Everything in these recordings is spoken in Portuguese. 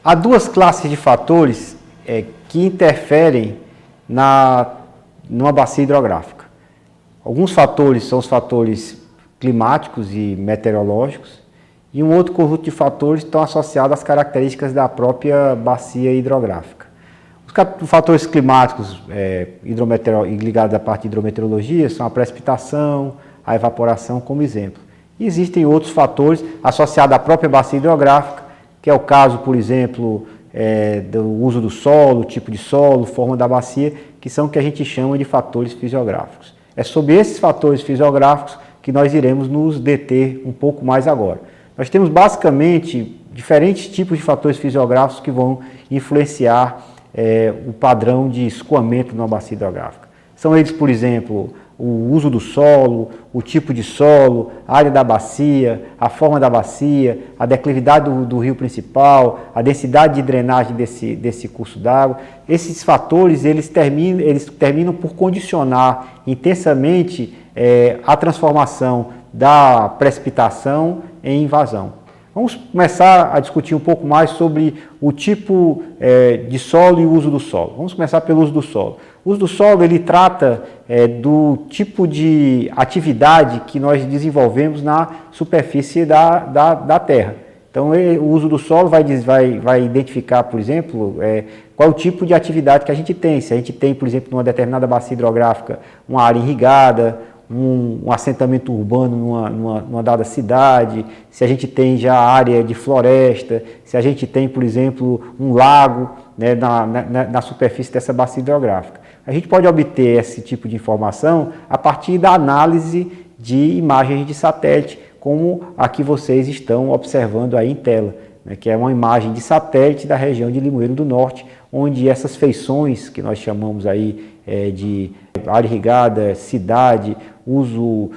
Há duas classes de fatores que interferem numa bacia hidrográfica. Alguns fatores são os fatores climáticos e meteorológicos, e um outro conjunto de fatores estão associados às características da própria bacia hidrográfica. Os fatores climáticos ligados à parte de hidrometeorologia são a precipitação, a evaporação como exemplo. E existem outros fatores associados à própria bacia hidrográfica, que é o caso, por exemplo, do uso do solo, tipo de solo, forma da bacia, que são o que a gente chama de fatores fisiográficos. É sobre esses fatores fisiográficos que nós iremos nos deter um pouco mais agora. Nós temos basicamente diferentes tipos de fatores fisiográficos que vão influenciar o padrão de escoamento numa bacia hidrográfica. São eles, por exemplo, o uso do solo, o tipo de solo, a área da bacia, a forma da bacia, a declividade do rio principal, a densidade de drenagem desse curso d'água. Esses fatores eles terminam por condicionar intensamente a transformação da precipitação em invasão. Vamos começar a discutir um pouco mais sobre o tipo de solo e o uso do solo. Vamos começar pelo uso do solo. O uso do solo ele trata do tipo de atividade que nós desenvolvemos na superfície da terra. Então, o uso do solo vai identificar, por exemplo, qual é o tipo de atividade que a gente tem. Se a gente tem, por exemplo, numa determinada bacia hidrográfica, uma área irrigada, um assentamento urbano numa dada cidade, se a gente tem já área de floresta, se a gente tem, por exemplo, um lago na superfície dessa bacia hidrográfica. A gente pode obter esse tipo de informação a partir da análise de imagens de satélite, como a que vocês estão observando aí em tela, que é uma imagem de satélite da região de Limoeiro do Norte, onde essas feições que nós chamamos aí de área irrigada, cidade, uso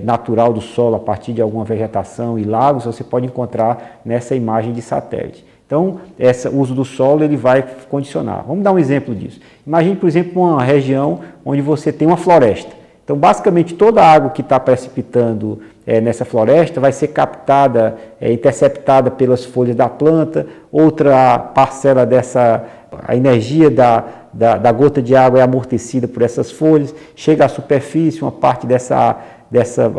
natural do solo a partir de alguma vegetação e lagos, você pode encontrar nessa imagem de satélite. Então, esse uso do solo ele vai condicionar. Vamos dar um exemplo disso. Imagine, por exemplo, uma região onde você tem uma floresta. Então, basicamente, toda a água que está precipitando nessa floresta vai ser captada, interceptada pelas folhas da planta, outra parcela a energia da gota de água é amortecida por essas folhas, chega à superfície, uma parte dessa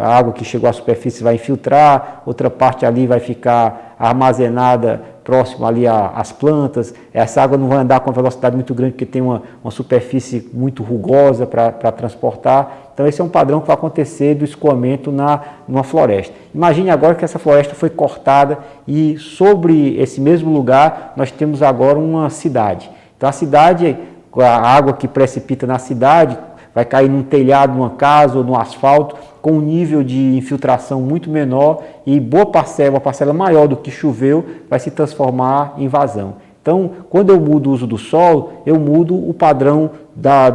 água que chegou à superfície vai infiltrar, outra parte ali vai ficar armazenada próximo ali às plantas. Essa água não vai andar com uma velocidade muito grande porque tem uma superfície muito rugosa para transportar. Então esse é um padrão que vai acontecer do escoamento numa floresta. Imagine agora que essa floresta foi cortada e sobre esse mesmo lugar nós temos agora uma cidade. Então a cidade, a água que precipita na cidade vai cair num telhado, numa casa ou no asfalto, com um nível de infiltração muito menor e uma parcela maior do que choveu, vai se transformar em vazão. Então, quando eu mudo o uso do solo, eu mudo o padrão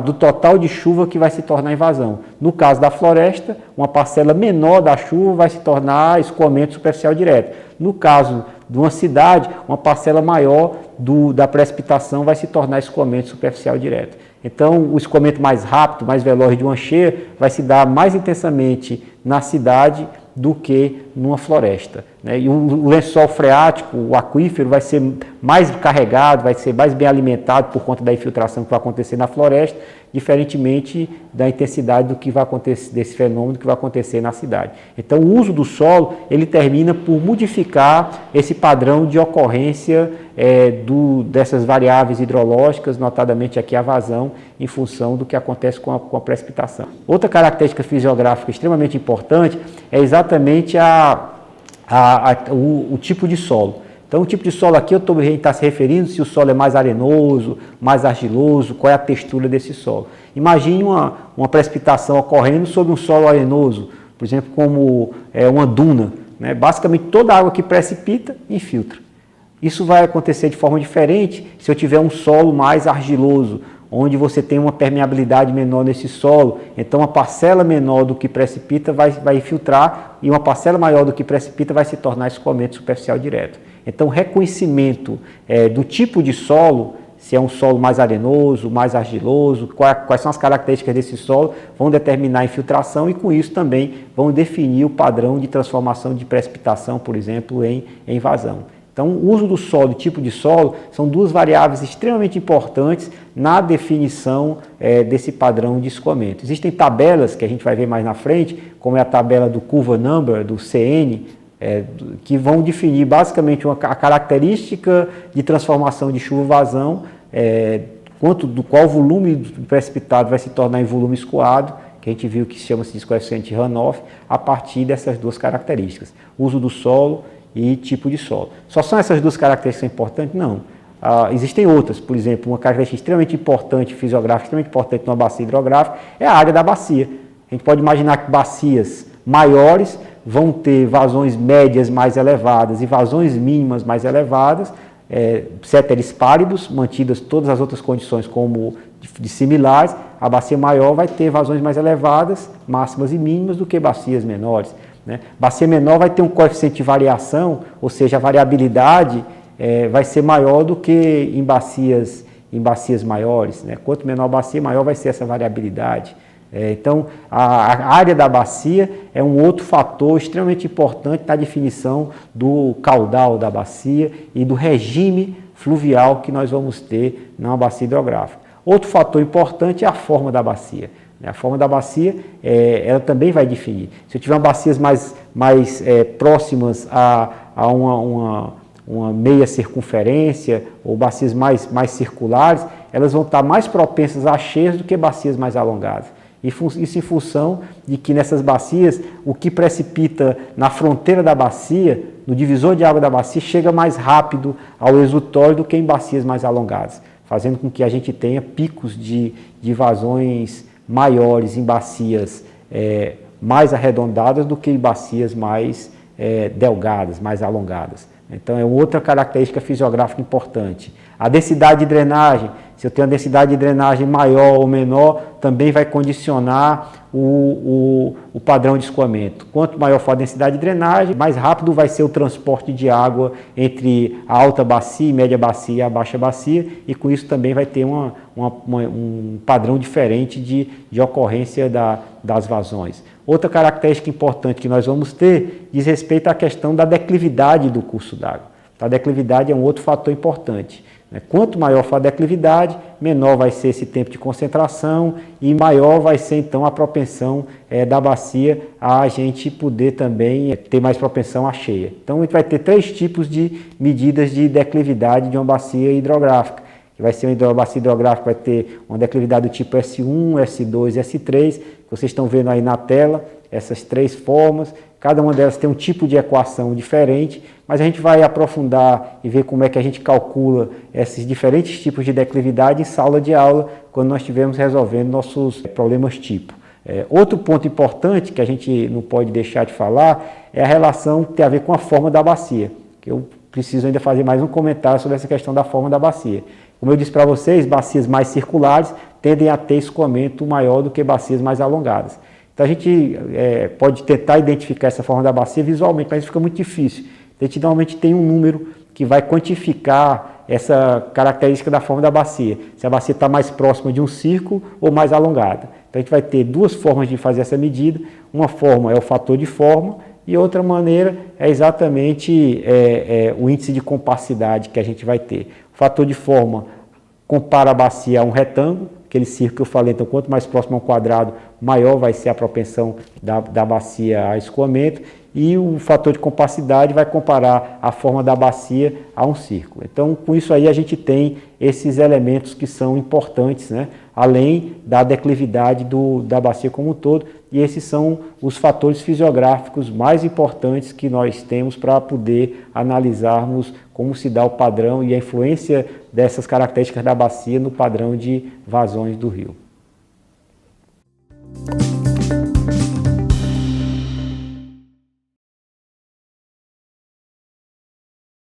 do total de chuva que vai se tornar invasão. No caso da floresta, uma parcela menor da chuva vai se tornar escoamento superficial direto. No caso de uma cidade, uma parcela maior da precipitação vai se tornar escoamento superficial direto. Então, o escoamento mais rápido, mais veloz de uma cheia vai se dar mais intensamente na cidade do que numa floresta. E o lençol freático, o aquífero, vai ser mais carregado, vai ser mais bem alimentado por conta da infiltração que vai acontecer na floresta, diferentemente da intensidade do que vai acontecer, desse fenômeno que vai acontecer na cidade. Então, o uso do solo, ele termina por modificar esse padrão de ocorrência dessas variáveis hidrológicas, notadamente aqui a vazão, em função do que acontece com a precipitação. Outra característica fisiográfica extremamente importante é exatamente o tipo de solo. Então, o tipo de solo aqui, a gente está se referindo se o solo é mais arenoso, mais argiloso, qual é a textura desse solo. Imagine uma precipitação ocorrendo sobre um solo arenoso, por exemplo, como uma duna. Basicamente, toda a água que precipita, infiltra. Isso vai acontecer de forma diferente se eu tiver um solo mais argiloso, onde você tem uma permeabilidade menor nesse solo, então uma parcela menor do que precipita vai infiltrar e uma parcela maior do que precipita vai se tornar escoamento superficial direto. Então, o reconhecimento do tipo de solo, se é um solo mais arenoso, mais argiloso, quais são as características desse solo, vão determinar a infiltração e, com isso, também vão definir o padrão de transformação de precipitação, por exemplo, em vazão. Então, o uso do solo e tipo de solo são duas variáveis extremamente importantes na definição desse padrão de escoamento. Existem tabelas que a gente vai ver mais na frente, como é a tabela do Curva Number, do CN, que vão definir basicamente a característica de transformação de chuva-vazão, do qual volume precipitado vai se tornar em volume escoado, que a gente viu que chama-se de coeficiente runoff, a partir dessas duas características, uso do solo e tipo de solo. Só são essas duas características importantes? Não. Existem outras, por exemplo, uma característica extremamente importante, fisiográfica, extremamente importante numa bacia hidrográfica, é a área da bacia. A gente pode imaginar que bacias maiores vão ter vazões médias mais elevadas e vazões mínimas mais elevadas, ceteris paribus, mantidas todas as outras condições como de similares. A bacia maior vai ter vazões mais elevadas, máximas e mínimas, do que bacias menores. Bacia menor vai ter um coeficiente de variação, ou seja, a variabilidade vai ser maior do que em bacias maiores. Quanto menor a bacia, maior vai ser essa variabilidade. Então, a área da bacia é um outro fator extremamente importante na definição do caudal da bacia e do regime fluvial que nós vamos ter na bacia hidrográfica. Outro fator importante é a forma da bacia. A forma da bacia, ela também vai definir. Se eu tiver bacias mais próximas a uma meia circunferência ou bacias mais circulares, elas vão estar mais propensas a cheias do que bacias mais alongadas. Isso em função de que nessas bacias, o que precipita na fronteira da bacia, no divisor de água da bacia, chega mais rápido ao exutório do que em bacias mais alongadas, fazendo com que a gente tenha picos de vazões maiores em bacias mais arredondadas do que em bacias mais delgadas, mais alongadas. Então, é outra característica fisiográfica importante. A densidade de drenagem, se eu tenho uma densidade de drenagem maior ou menor, também vai condicionar o padrão de escoamento. Quanto maior for a densidade de drenagem, mais rápido vai ser o transporte de água entre a alta bacia, média bacia e a baixa bacia, e com isso também vai ter um padrão diferente de ocorrência das vazões. Outra característica importante que nós vamos ter diz respeito à questão da declividade do curso d'água. A declividade é um outro fator importante. Quanto maior for a declividade, menor vai ser esse tempo de concentração e maior vai ser então a propensão da bacia a gente poder também ter mais propensão à cheia. Então a gente vai ter três tipos de medidas de declividade de uma bacia hidrográfica. Que vai ser uma bacia hidrográfica, vai ter uma declividade do tipo S1, S2 e S3, que vocês estão vendo aí na tela, essas três formas. Cada uma delas tem um tipo de equação diferente, mas a gente vai aprofundar e ver como é que a gente calcula esses diferentes tipos de declividade em sala de aula, quando nós estivermos resolvendo nossos problemas tipo. Outro ponto importante que a gente não pode deixar de falar é a relação que tem a ver com a forma da bacia, que eu preciso ainda fazer mais um comentário sobre essa questão da forma da bacia. Como eu disse para vocês, bacias mais circulares tendem a ter escoamento maior do que bacias mais alongadas. Então a gente pode tentar identificar essa forma da bacia visualmente, mas fica muito difícil. A gente normalmente tem um número que vai quantificar essa característica da forma da bacia, se a bacia está mais próxima de um círculo ou mais alongada. Então a gente vai ter duas formas de fazer essa medida. Uma forma é o fator de forma e outra maneira é exatamente o índice de compacidade que a gente vai ter. O fator de forma compara a bacia a um retângulo, aquele círculo que eu falei, então quanto mais próximo ao quadrado, maior vai ser a propensão da bacia a escoamento, e o fator de compacidade vai comparar a forma da bacia a um círculo. Então, com isso aí a gente tem esses elementos que são importantes, além da declividade da bacia como um todo, e esses são os fatores fisiográficos mais importantes que nós temos para poder analisarmos como se dá o padrão e a influência dessas características da bacia no padrão de vazões do rio.